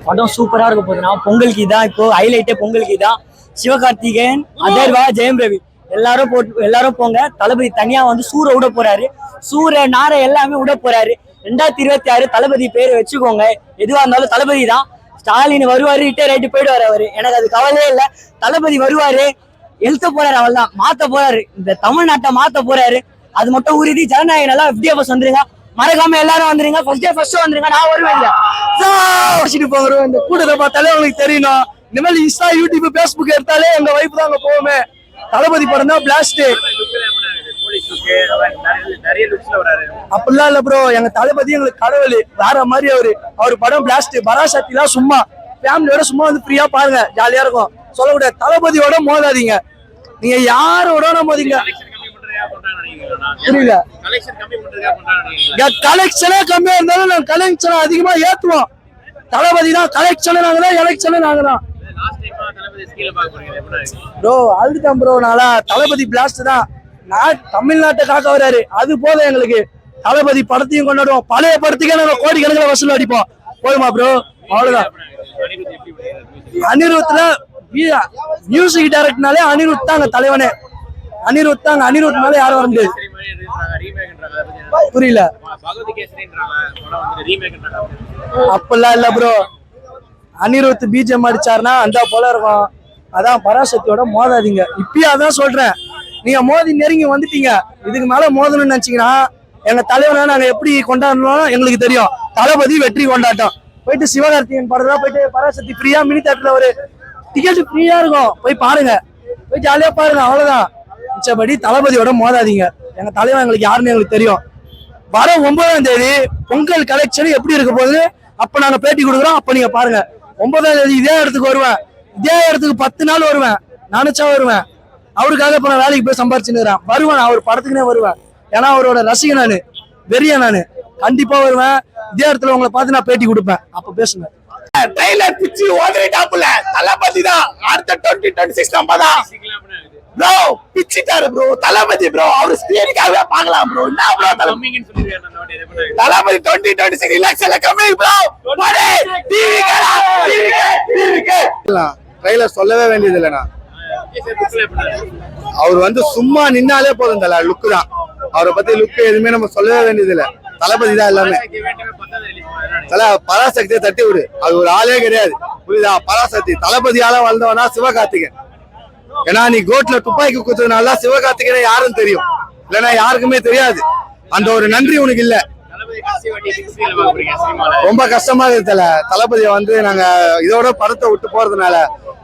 படம் சூப்பரா இருக்க போகுதுன்னா பொங்கலுக்கு இதான் இப்போ ஹைலைட்டே பொங்கலுக்கு இதான். சிவகார்த்திகேயன், அதர்வா, ஜெயம் ரவி எல்லாரும் போங்க. தளபதி தனியா வந்து சூரை விட போறாரு. சூரை நாரை எல்லாமே விட போறாரு. 2026 தளபதி பேரை வச்சுக்கோங்க. எதுவா இருந்தாலும் தளபதி தான். ஸ்டாலின் வருவாரு, ரிட்டையர் ஆயிட்டு போயிடுவாரு அவரு. எனக்கு அது கவலையே இல்லை. தளபதி வருவாரு, எழுத்த போறாரு, அவள் தான் மாத்த போறாரு. இந்த தமிழ்நாட்டை மாத்த போறாரு. அது மட்டும் உறுதி. ஜனநாயகம் நல்லா FDFS வந்துருங்க. மறக்காம எல்லாரும் வந்துருங்க. ஃபர்ஸ்ட் வந்துருங்க. நான் வருவேன். வருவேன். இந்த கூட்டத்தை பார்த்தாலே உங்களுக்கு தெரியணும். இந்த மாதிரி இன்ஸ்டா, யூடியூப், பேஸ்புக் எடுத்தாலே எங்க வைப்பு தான் அங்க போவோமே. தளபதி படம் தான் பிளாஸ்ட். அப்படிலாம் இல்ல ப்ரோ. எங்க தளபதி எங்களுக்கு கடவுள். வேற மாதிரி அவரு படம் பிளாஸ்ட். பராசக்தி எல்லாம் சும்மா ஃபேமிலியோட சும்மா வந்து ஃப்ரீயா பாருங்க, ஜாலியா இருக்கும். சொல்லக்கூடாது. தளபதியோட மோதாதீங்க. நீங்க யாரோட மோதிங்க. புரியல. கலெக்ஷனே கம்மியா இருந்தாலும் நாங்க கலெக்ஷன் அதிகமா ஏத்துவோம். தளபதி தான் கலெக்ஷன், நாங்க தான் எலெக்ஷன், நாங்க தான் ப்ரோ. அதுதான் ப்ரோ. நாளா தளபதி பிளாஸ்ட் தான். நான் தமிழ்நாட்டை காக்க வராரு, அது போதும் எங்களுக்கு. தளபதி படத்தையும் கொண்டாடுவோம். பழைய படத்துக்கே நாங்க கோடிக்கணக்கில் வசூல் அடிப்போம். போதுமா ப்ரோ? அவ்வளவுதான். அனிருத்ல மியூசிக் டைரக்டர்னாலே அனிருத் தாங்க தலைவனே. அனிருத் தாங்க. அனிருத்னால யாரும் வர முடியாது. புரியல. அப்பெல்லாம் இல்ல ப்ரோ. அனிருத் பிஜிஎம் அடிச்சாருன்னா அந்த போல இருக்கும். அதான் பராசக்தியோட மோதாதீங்க. இப்பயும் அதான் சொல்றேன். நீங்க மோதி நெருங்கி வந்துட்டீங்க. இதுக்கு மேல மோதணும்னு நினைச்சீங்கன்னா எங்க தலைவனை நாங்க எப்படி கொண்டாடணும் எங்களுக்கு தெரியும். தளபதி வெற்றி கொண்டாட்டம். போயிட்டு சிவகார்த்திகேயன் படம் போயிட்டு பராசக்தி ஃப்ரீயா மினி தேட்டர்ல ஒரு டிக்கெட் ஃப்ரீயா இருக்கும். போய் பாருங்க, போய் ஜாலியா பாருங்க. அவ்வளவுதான். மிச்சபடி தளபதியோட மோதாதீங்க. எங்க தலைவன் எங்களுக்கு யாருன்னு எங்களுக்கு தெரியும். வர 9ஆம் தேதி பொங்கல் கலெக்ஷன் எப்படி இருக்க போகுது அப்ப நாங்க பேட்டி கொடுக்குறோம். அப்ப நீங்க பாருங்க. 9ஆம் தேதி இதே இடத்துக்கு வருவேன். இதே இடத்துக்கு 10 நாள் வருவேன். நினைச்சா வருவேன். அவருக்காக இப்ப நான் வேலைக்கு போய் சம்பாரிச்சுன்னு வருவேன். அவர் படத்துக்குனே வருவேன். ஏன்னா அவரோட ரசிகன் நானு, வெறிய நானு. கண்டிப்பா வருவேன். இதே இடத்துல உங்களை பார்த்து நான் பேட்டி கொடுப்பேன். அப்ப பேசுங்க. ட்ரெய்லர் பிச்சு ஓடுறாப்புல தளபதி தான். அடுத்த 2026 நம்ம தான் ப்ரோ. பிச்சிட்டாரு ப்ரோ தளபதி ப்ரோ. அவரு ஸ்கிரீனுக்காகவே பார்க்கலாம் ப்ரோ. என்ன ப்ரோ தளபதி 2026 எலெக்ஷன்ல கம்மி ப்ரோ. பாரு டிவிக்கு ட்ரெய்லர் சொல்லவே வேண்டியது இல்லைனா. அவர் வந்து சும்மா நின்னாலே போதும். தல லுக் தான். அவரை பத்தி லுக் எதுவுமே நம்ம சொல்லவே வேண்டியது இல்லை. தளபதி தான் எல்லாமே. பராசக்தியை தட்டி விடு. அது ஒரு ஆளே கிடையாது. புரியுதா? பராசக்தி தளபதியால வளர்ந்தவனா சிவகார்த்திகேயன். ஏன்னா நீ கோட்ல துப்பாக்கி குத்துறதுனால சிவகார்த்திகேயனை யாரும் தெரியும். இல்லைன்னா யாருக்குமே தெரியாது. அந்த ஒரு நன்றி உனக்கு இல்ல. ரொம்ப கஷ்டமா இருக்கு தளபதியை வந்து நாங்க இதோட படத்தை விட்டு போறதுனால.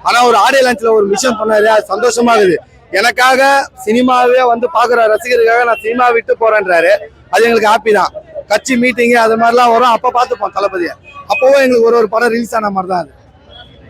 ஆனா ஒரு ஆடியோ லான்ச்ல ஒரு மிஷன் பண்ணாரு. அது சந்தோஷமா இருக்குது. எனக்காக சினிமாவே வந்து பாக்குற ரசிகருக்காக நான் சினிமா விட்டு போறேன்றாரு. அது எங்களுக்கு ஹாப்பி தான். கட்சி மீட்டிங் அது மாதிரிலாம் வரும். அப்ப பாத்துப்போம் தளபதியை. அப்பவும் எங்களுக்கு ஒரு படம் ரிலீஸ் ஆன மாதிரி தான் அது.